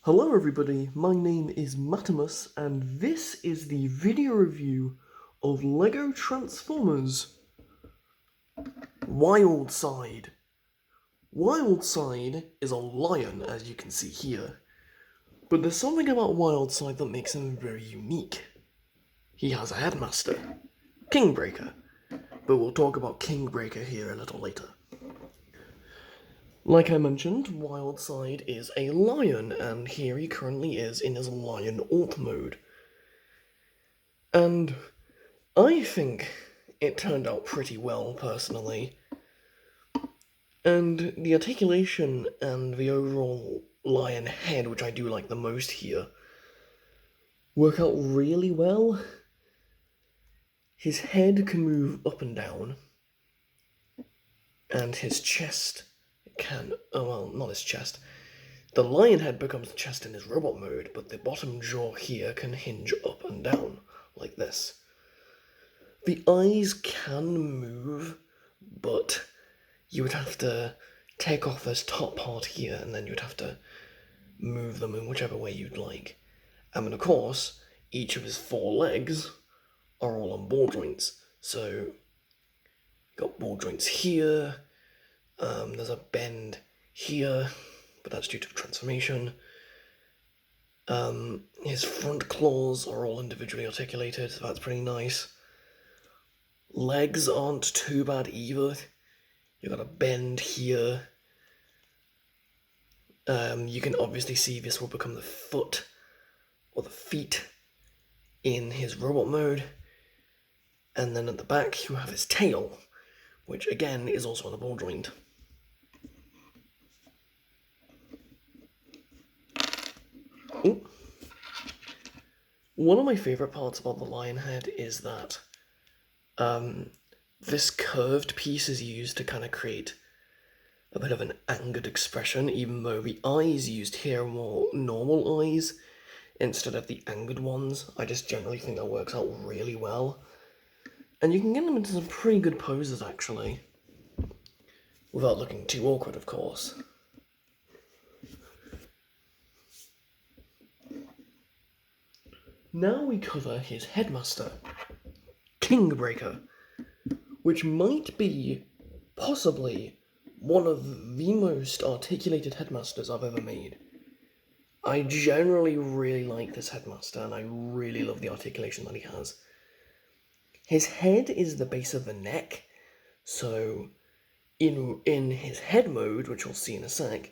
Hello everybody, my name is Matimus and this is the video review of LEGO Transformers Wildside. Wildside is a lion, as you can see here, but there's something about Wildside that makes him very unique. He has a Headmaster, Kingbreaker, but we'll talk about Kingbreaker here a little later. Like I mentioned, Wildside is a lion, and here he currently is in his lion alt mode. And I think it turned out pretty well, personally. And the articulation and the overall lion head, which I do like the most here, work out really well. His head can move up and down, and his chest can, oh well, not his chest. The lion head becomes the chest in his robot mode, but the bottom jaw here can hinge up and down, like this. The eyes can move, but you would have to take off this top part here, and then you'd have to move them in whichever way you'd like. And then, of course, each of his four legs are all on ball joints. So, you've got ball joints here, there's a bend here, but that's due to transformation. His front claws are all individually articulated, so that's pretty nice. Legs aren't too bad either. You've got a bend here. You can obviously see this will become the foot, or the feet, in his robot mode. And then at the back you have his tail, which again is also on a ball joint. Ooh. One of my favourite parts about the lion head is that this curved piece is used to kind of create a bit of an angered expression, even though the eyes used here are more normal eyes instead of the angered ones. I just generally think that works out really well. And you can get them into some pretty good poses, actually. Without looking too awkward, of course. Now we cover his Headmaster, Kingbreaker, which might be, possibly, one of the most articulated Headmasters I've ever made. I generally really like this Headmaster, and I really love the articulation that he has. His head is the base of the neck, so in his head mode, which we'll see in a sec,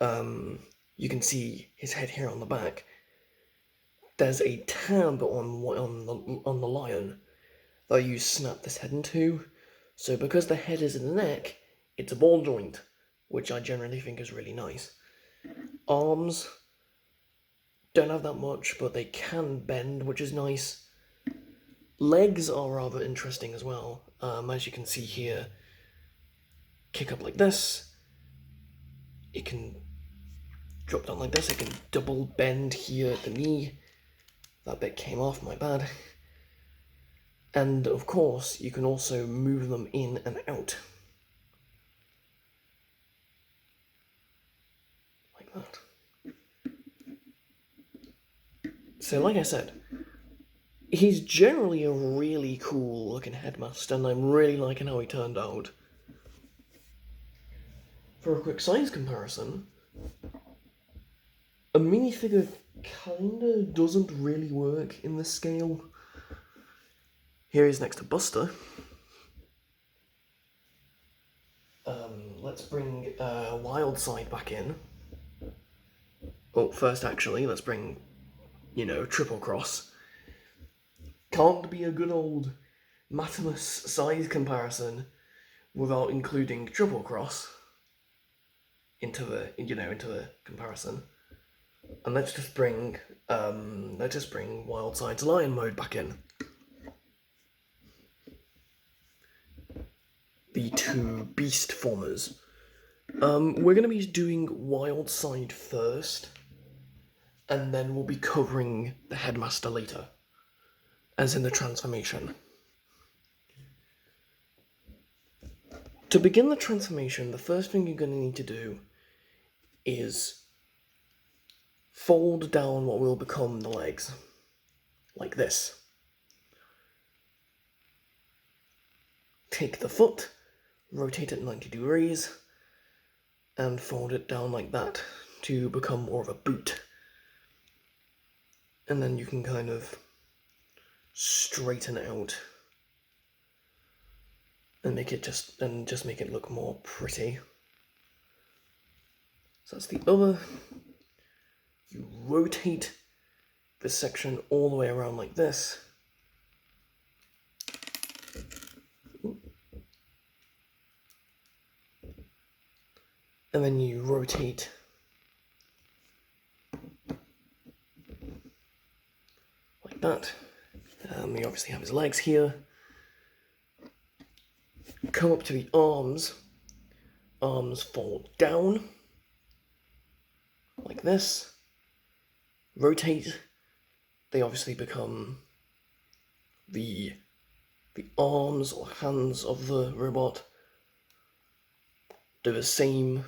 you can see his head here on the back. There's a tab on the lion that you snap this head into, so because the head is in the neck, it's a ball joint, which I generally think is really nice. Arms don't have that much, but they can bend, which is nice. Legs are rather interesting as well, as you can see here. Kick up like this, it can drop down like this, it can double bend here at the knee. That bit came off, my bad. And of course, you can also move them in and out. Like that. So like I said, he's generally a really cool looking Headmaster, and I'm really liking how he turned out. For a quick size comparison, a minifigure kinda doesn't really work in this scale. Here he is next to Buster. Let's bring Wildside back in. Oh, first actually, let's bring, Triple Cross. Can't be a good old Matimus size comparison without including Triple Cross into the comparison. And let's just bring Wildside's Lion mode back in. The two beast formers. We're going to be doing Wildside first, and then we'll be covering the Headmaster later, as in the transformation. To begin the transformation, the first thing you're going to need to do is fold down what will become the legs, like this. Take the foot, rotate it 90 degrees, and fold it down like that to become more of a boot. And then you can kind of straighten it out and just make it look more pretty. So that's the other. You rotate this section all the way around like this. And then you rotate like that. You obviously have his legs here. Come up to the arms. Arms fold down like this. Rotate. They obviously become the arms or hands of the robot. Do the same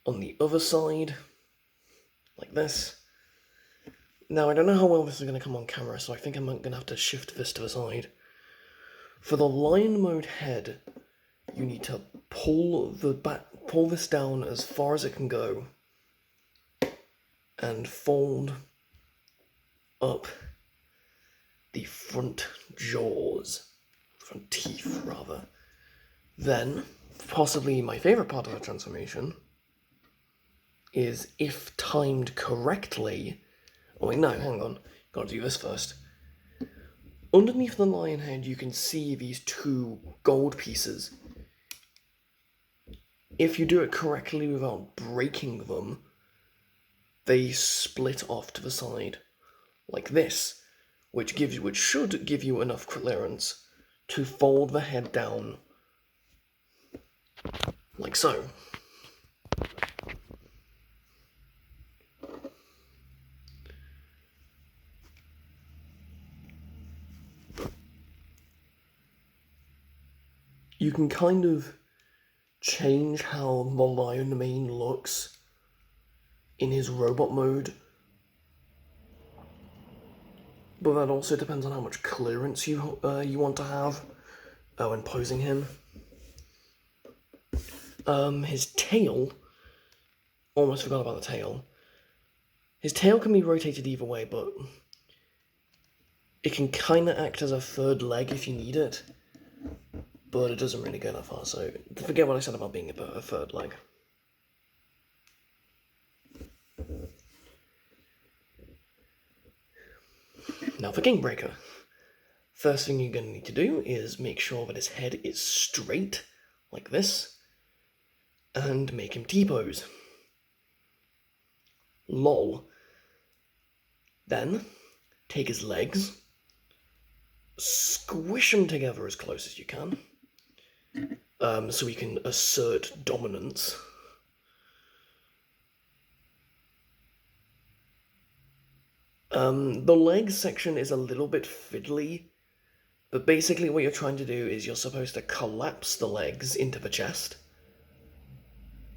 on the other side, like this. Now, I don't know how well this is going to come on camera, so I think I'm going to have to shift this to the side. For the lion mode head, you need to pull this down as far as it can go, and fold up the front jaws, front teeth rather. Then, possibly my favorite part of the transformation is, if timed correctly. Oh wait, no, hang on. Gotta do this first. Underneath the lion head, you can see these two gold pieces. If you do it correctly without breaking them, they split off to the side, like this, which should give you enough clearance to fold the head down, like so. You can kind of change how the lion mane looks in his robot mode, but that also depends on how much clearance you want to have when posing him. His tail, almost forgot about the tail. His tail can be rotated either way, but it can kind of act as a third leg if you need it, but it doesn't really go that far, so forget what I said about being a third leg. Now for Kingbreaker. First thing you're going to need to do is make sure that his head is straight, like this, and make him T-pose. Lol. Then, take his legs, squish them together as close as you can, so he can assert dominance. The legs section is a little bit fiddly, but basically what you're trying to do is you're supposed to collapse the legs into the chest,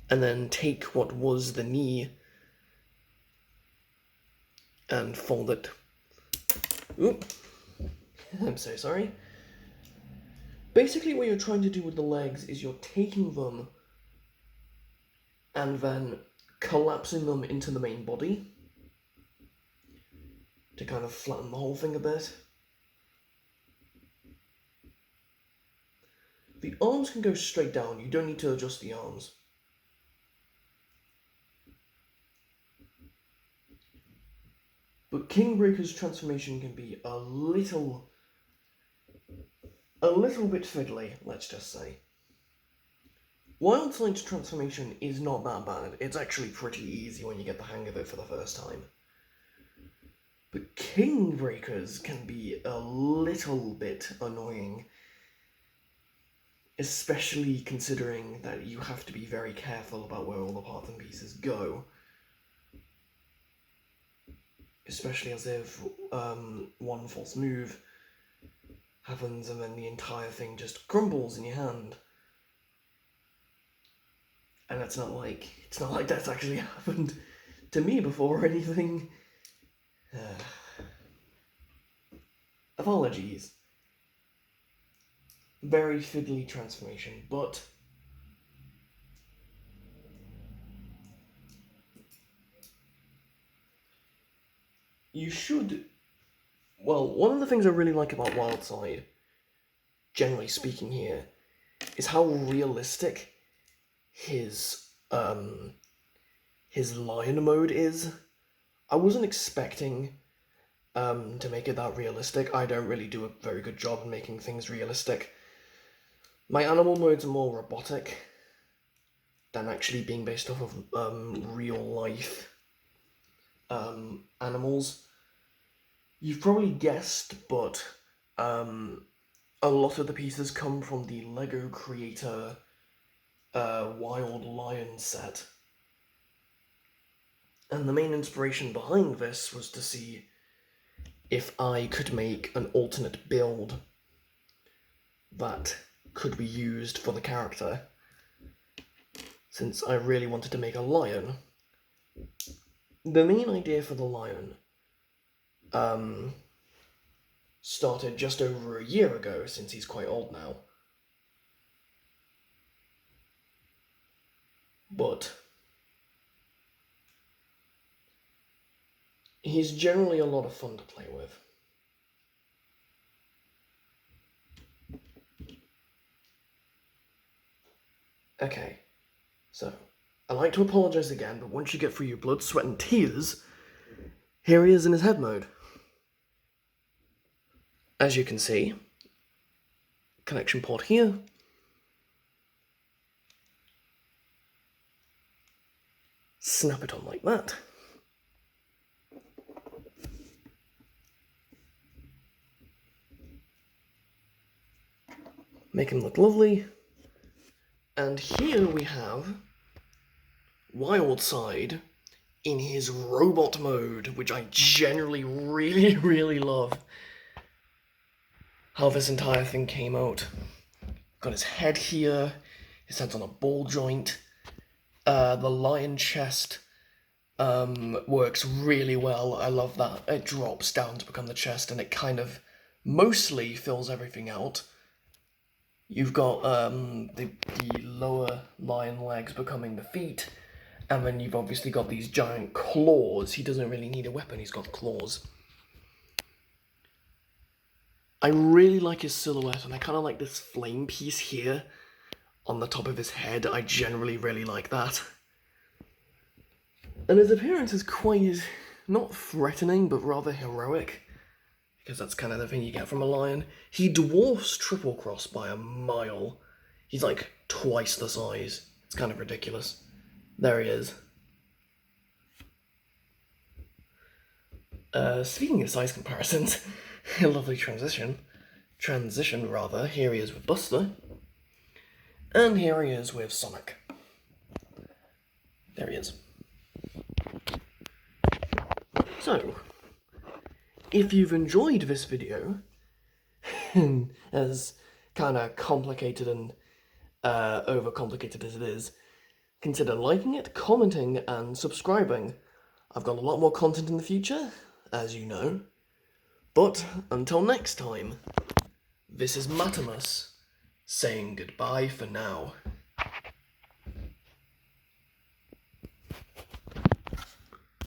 and then take what was the knee and fold it. Oop. I'm so sorry. Basically what you're trying to do with the legs is you're taking them and then collapsing them into the main body to kind of flatten the whole thing a bit. The arms can go straight down, you don't need to adjust the arms. But Kingbreaker's transformation can be a little bit fiddly, let's just say. Wildside's transformation is not that bad. It's actually pretty easy when you get the hang of it for the first time. But Kingbreaker's can be a little bit annoying, especially considering that you have to be very careful about where all the parts and pieces go. Especially as if one false move happens and then the entire thing just crumbles in your hand. And it's not like that's actually happened to me before or anything. Apologies. Very fiddly transformation, but you should... Well, one of the things I really like about Wildside, generally speaking here, is how realistic his lion mode is. I wasn't expecting to make it that realistic. I don't really do a very good job in making things realistic. My animal modes are more robotic than actually being based off of real life animals. You've probably guessed, but a lot of the pieces come from the LEGO Creator Wild Lion set. And the main inspiration behind this was to see if I could make an alternate build that could be used for the character, since I really wanted to make a lion. The main idea for the lion started just over a year ago, since he's quite old now. But he's generally a lot of fun to play with. Okay, so I'd like to apologize again, but once you get through your blood, sweat, and tears, here he is in his head mode. As you can see, connection port here. Snap it on like that. Make him look lovely. And here we have Wildside in his robot mode, which I generally really, really love. How this entire thing came out. Got his head here, his head's on a ball joint. The lion chest works really well. I love that. It drops down to become the chest, and it kind of mostly fills everything out. You've got the lower lion legs becoming the feet, and then you've obviously got these giant claws. He doesn't really need a weapon, he's got claws. I really like his silhouette, and I kind of like this flame piece here on the top of his head. I generally really like that. And his appearance is quite, not threatening, but rather heroic, because that's kind of the thing you get from a lion. He dwarfs Triple Cross by a mile. He's like twice the size. It's kind of ridiculous. There he is. Speaking of size comparisons, a lovely transition, here he is with Buster, and here he is with Sonic. There he is. So, if you've enjoyed this video, as kind of complicated and overcomplicated as it is, consider liking it, commenting, and subscribing. I've got a lot more content in the future, as you know. But until next time, this is Matamus saying goodbye for now.